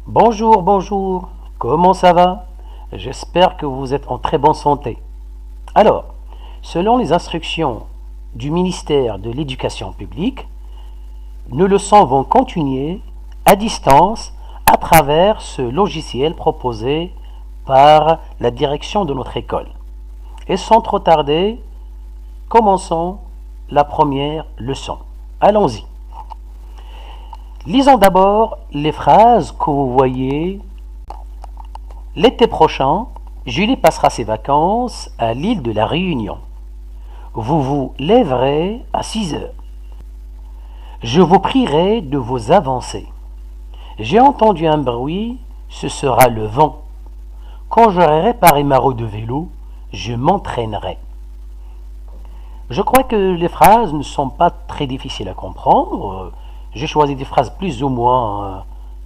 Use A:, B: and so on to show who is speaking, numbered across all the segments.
A: Bonjour, bonjour, comment ça va? J'espère que vous êtes en très bonne santé. Alors, selon les instructions du ministère de l'Éducation publique, nos leçons vont continuer à distance à travers ce logiciel proposé par la direction de notre école. Et sans trop tarder, commençons la première leçon. Allons-y. Lisons d'abord les phrases que vous voyez. L'été prochain, Julie passera ses vacances à l'île de la Réunion. Vous vous lèverez à 6 heures. Je vous prierai de vous avancer. J'ai entendu un bruit, ce sera le vent. Quand j'aurai réparé ma roue de vélo, je m'entraînerai. Je crois que les phrases ne sont pas très difficiles à comprendre. J'ai choisi des phrases plus ou moins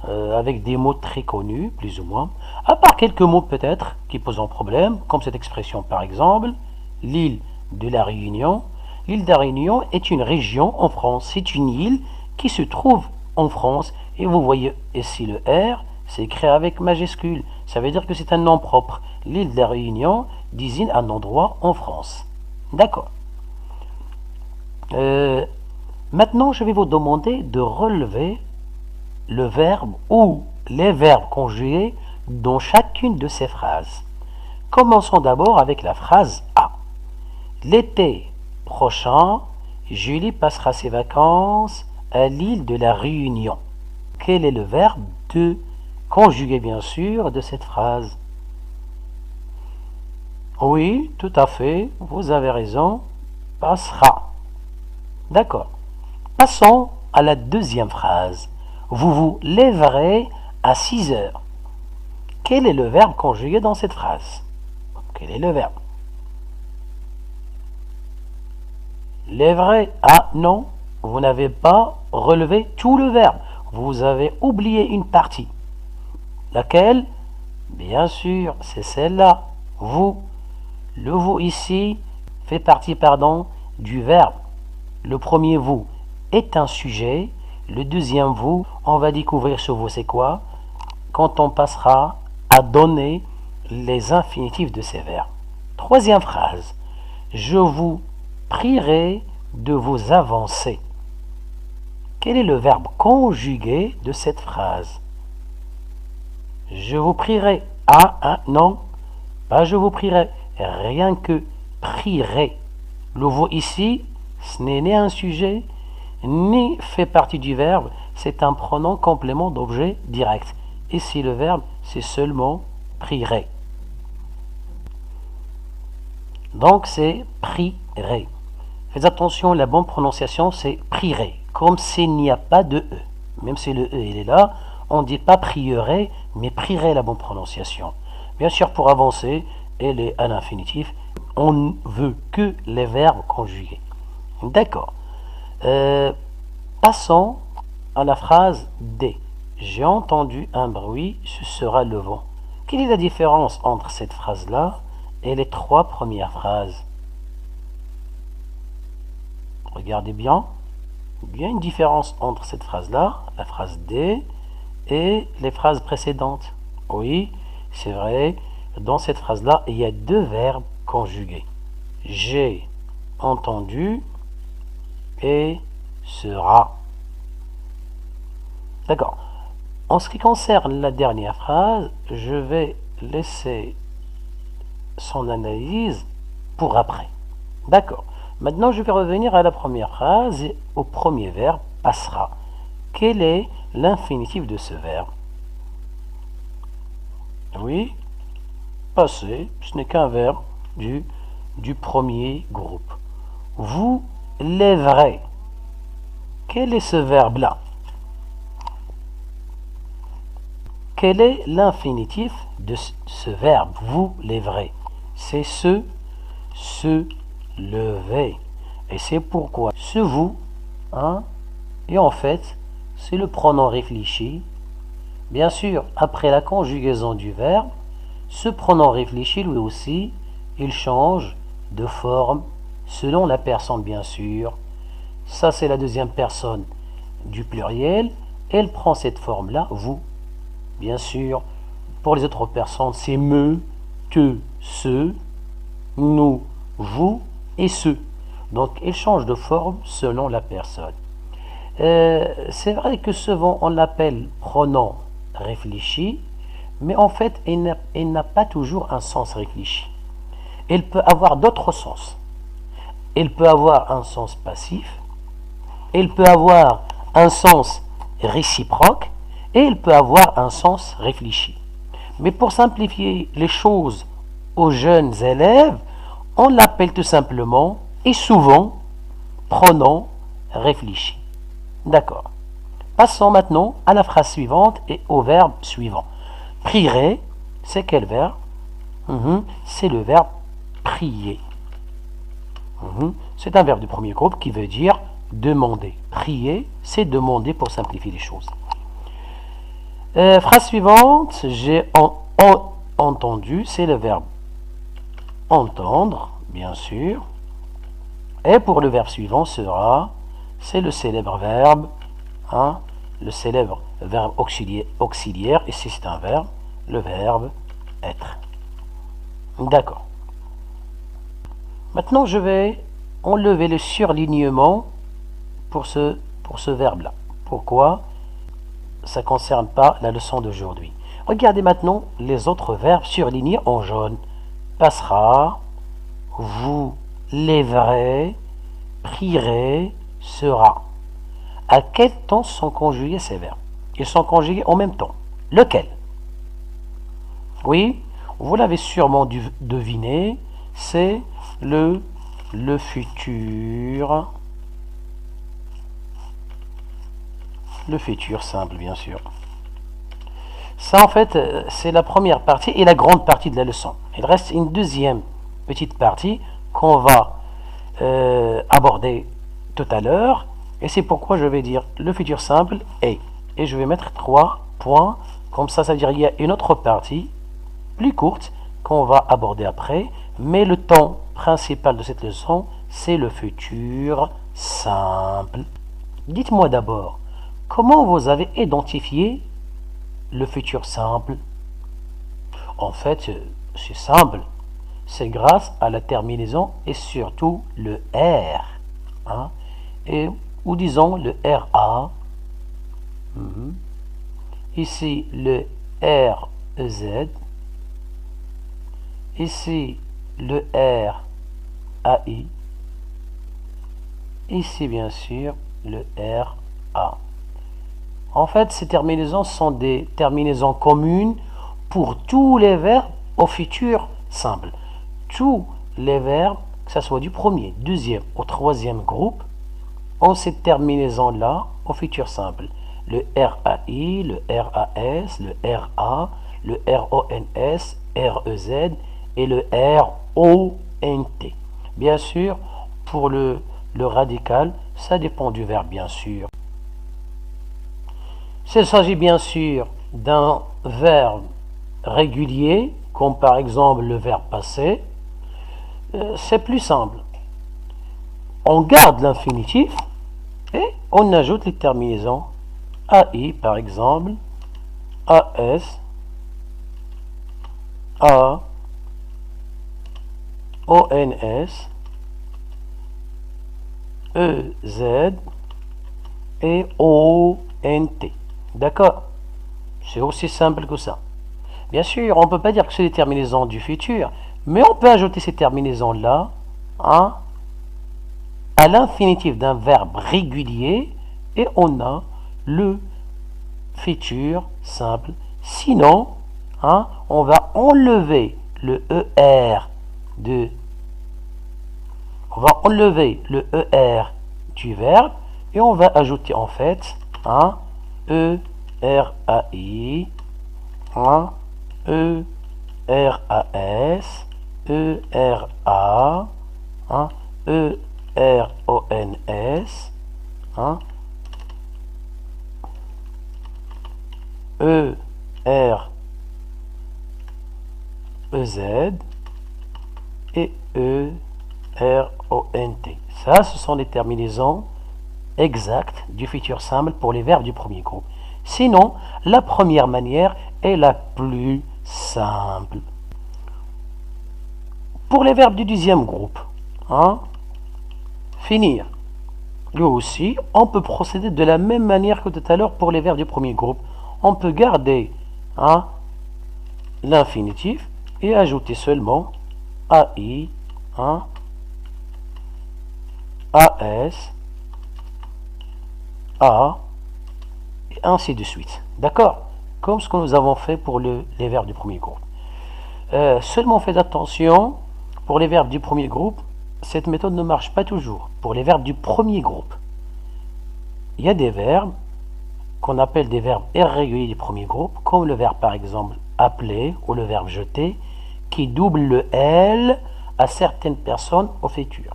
A: avec des mots très connus, plus ou moins, à part quelques mots peut-être qui posent un problème, comme cette expression par exemple, l'île de la Réunion. L'île de la Réunion est une région en France, c'est une île qui se trouve en France, et vous voyez ici le R, c'est écrit avec majuscule, ça veut dire que c'est un nom propre. L'île de la Réunion désigne un endroit en France. D'accord. Maintenant, je vais vous demander de relever le verbe ou les verbes conjugués dans chacune de ces phrases. Commençons d'abord avec la phrase A. L'été prochain, Julie passera ses vacances à l'île de la Réunion. Quel est le verbe de conjugué, bien sûr, de cette phrase? Oui, tout à fait, vous avez raison, passera. D'accord. Passons à la deuxième phrase. Vous vous lèverez à 6 heures. Quel est le verbe conjugué dans cette phrase? Quel est le verbe? Lèverer. Ah non, vous n'avez pas relevé tout le verbe. Vous avez oublié une partie. Laquelle? Bien sûr, c'est celle-là. Vous. Le vous ici fait partie, du verbe. Le premier vous est un sujet. Le deuxième vous, on va découvrir ce vous c'est quoi quand on passera à donner les infinitifs de ces verbes. Troisième phrase. Je vous prierai de vous avancer. Quel est le verbe conjugué de cette phrase? Je vous prierai. Ah, non, pas je vous prierai. Rien que prierai. Le vous ici, ce n'est ni un sujet, ni fait partie du verbe, c'est un pronom complément d'objet direct. Ici, le verbe, c'est seulement prierai. Donc, c'est prierai. Faites attention, la bonne prononciation, c'est prierai. Comme s'il n'y a pas de E. Même si le E, il est là, on ne dit pas prierai, mais prierai la bonne prononciation. Bien sûr, pour avancer, elle est à l'infinitif. On ne veut que les verbes conjugués. D'accord. Passons à la phrase D. J'ai entendu un bruit, ce sera le vent. Quelle est la différence entre cette phrase-là et les trois premières phrases? Regardez bien. Il y a une différence entre cette phrase-là, la phrase D, et les phrases précédentes. Oui, c'est vrai. Dans cette phrase-là, il y a deux verbes conjugués. J'ai entendu et sera. D'accord. En ce qui concerne la dernière phrase, je vais laisser son analyse pour après. D'accord. Maintenant, je vais revenir à la première phrase et au premier verbe, passera. Quel est l'infinitif de ce verbe? Oui, passer, ce n'est qu'un verbe du premier groupe. Vous lèverez. Quel est ce verbe-là? Quel est l'infinitif de ce verbe? Vous lèverez. C'est se lever. Et c'est pourquoi ce vous, et en fait, c'est le pronom réfléchi. Bien sûr, après la conjugaison du verbe, ce pronom réfléchi, lui aussi, il change de forme selon la personne, bien sûr. Ça, c'est la deuxième personne du pluriel. Elle prend cette forme-là, vous. Bien sûr, pour les autres personnes, c'est me, te, ce, nous, vous et ce. Donc, il change de forme selon la personne. C'est vrai que souvent on l'appelle pronom réfléchi, mais en fait, il n'a pas toujours un sens réfléchi. Il peut avoir d'autres sens. Il peut avoir un sens passif, il peut avoir un sens réciproque, et il peut avoir un sens réfléchi. Mais pour simplifier les choses aux jeunes élèves, on l'appelle tout simplement et souvent pronom réfléchi. D'accord. Passons maintenant à la phrase suivante et au verbe suivant. Prierai, c'est quel verbe? C'est le verbe prier. C'est un verbe du premier groupe qui veut dire demander. Prier, c'est demander pour simplifier les choses. Phrase suivante, j'ai entendu, c'est le verbe entendre, bien sûr. Et pour le verbe suivant sera, c'est le célèbre verbe, le célèbre verbe auxiliaire, et si c'est un verbe, le verbe être. D'accord. Maintenant, je vais enlever le surlignement pour ce verbe-là. Pourquoi? Ça ne concerne pas la leçon d'aujourd'hui. Regardez maintenant les autres verbes surlignés en jaune. Passera, vous lèverez, prierez, sera. À quel temps sont conjugués ces verbes? Ils sont conjugués en même temps. Lequel? Oui, vous l'avez sûrement deviné, c'est le futur. Le futur simple, bien sûr. Ça, en fait, c'est la première partie et la grande partie de la leçon. Il reste une deuxième petite partie qu'on va aborder tout à l'heure. Et c'est pourquoi je vais dire le futur simple est. Et je vais mettre 3 points. Comme ça veut dire qu'il y a une autre partie plus courte qu'on va aborder après. Mais le temps principal de cette leçon, c'est le futur simple. Dites-moi d'abord, comment vous avez identifié le futur simple? En fait, c'est simple. C'est grâce à la terminaison et surtout le R. Ou disons le RA. Ici, le RZ. Ici, le RAI. Ici, bien sûr, le RA. En fait, ces terminaisons sont des terminaisons communes pour tous les verbes au futur simple. Tous les verbes, que ce soit du premier, deuxième ou troisième groupe, ont cette terminaison-là au futur simple. Le RAI, le RAS, le RA, le RONS, REZ et le RONT. Bien sûr, pour le radical, ça dépend du verbe, bien sûr. S'il s'agit bien sûr d'un verbe régulier, comme par exemple le verbe passé, c'est plus simple. On garde l'infinitif et on ajoute les terminaisons AI par exemple, AS, A, ONS, EZ et ONT. D'accord? C'est aussi simple que ça. Bien sûr, on ne peut pas dire que c'est des terminaisons du futur, mais on peut ajouter ces terminaisons-là à l'infinitif d'un verbe régulier et on a le futur simple. Sinon, on va enlever le ER du verbe et on va ajouter en fait un ERAI, un ERAS, ERA, un ERONS, un EREZ et ERONT. Ça, ce sont les terminaisons exactes du futur simple pour les verbes du premier groupe. Sinon, la première manière est la plus simple. Pour les verbes du deuxième groupe, hein, finir. Lui aussi, on peut procéder de la même manière que tout à l'heure pour les verbes du premier groupe. On peut garder, hein, l'infinitif et ajouter seulement AI, hein, AS, A, et ainsi de suite. D'accord? Comme ce que nous avons fait pour les verbes du premier groupe. Seulement faites attention, pour les verbes du premier groupe, cette méthode ne marche pas toujours. Pour les verbes du premier groupe, il y a des verbes qu'on appelle des verbes irréguliers du premier groupe, comme le verbe par exemple appeler ou le verbe jeter, qui double le L à certaines personnes au futur.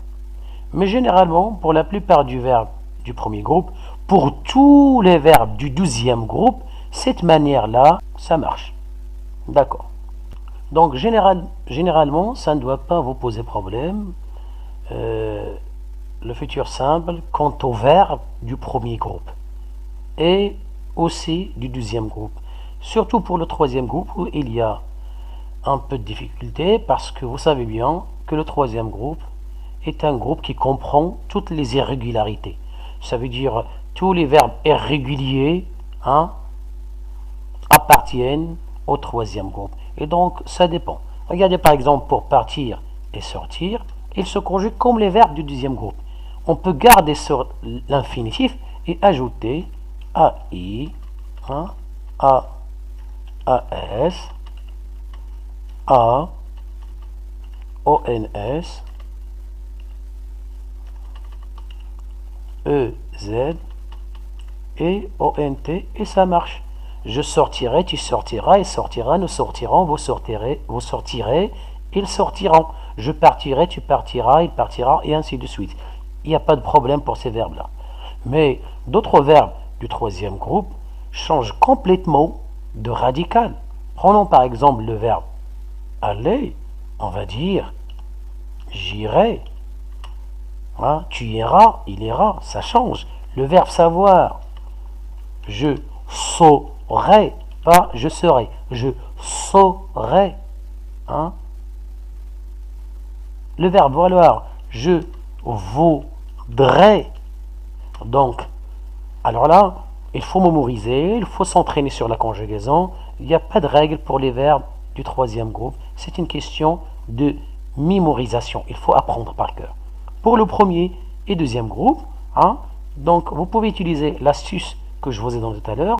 A: Mais généralement, pour la plupart du verbe du premier groupe, pour tous les verbes du deuxième groupe, cette manière-là, ça marche. D'accord. Donc généralement, ça ne doit pas vous poser problème. Le futur simple quant au verbe du premier groupe et aussi du deuxième groupe. Surtout pour le troisième groupe où il y a un peu de difficulté parce que vous savez bien que le troisième groupe est un groupe qui comprend toutes les irrégularités. Ça veut dire tous les verbes irréguliers, hein, appartiennent au troisième groupe. Et donc ça dépend. Regardez par exemple pour partir et sortir, ils se conjuguent comme les verbes du deuxième groupe. On peut garder sur l'infinitif et ajouter AI, hein, AS, A, ONS, EZ et ONT et ça marche. Je sortirai, tu sortiras, il sortira, nous sortirons, vous sortirez, ils sortiront. Je partirai, tu partiras, il partira et ainsi de suite. Il n'y a pas de problème pour ces verbes-là. Mais d'autres verbes du troisième groupe changent complètement de radical. Prenons par exemple le verbe aller, on va dire j'irai, hein, tu iras, il ira, ça change. Le verbe savoir, je saurai, pas je serai, je saurai, hein. Le verbe vouloir, je voudrais. Donc, alors là, il faut mémoriser, il faut s'entraîner sur la conjugaison. Il n'y a pas de règle pour les verbes du troisième groupe. C'est une question de mémorisation. Il faut apprendre par cœur. Pour le premier et deuxième groupe, hein, donc vous pouvez utiliser l'astuce que je vous ai donnée tout à l'heure.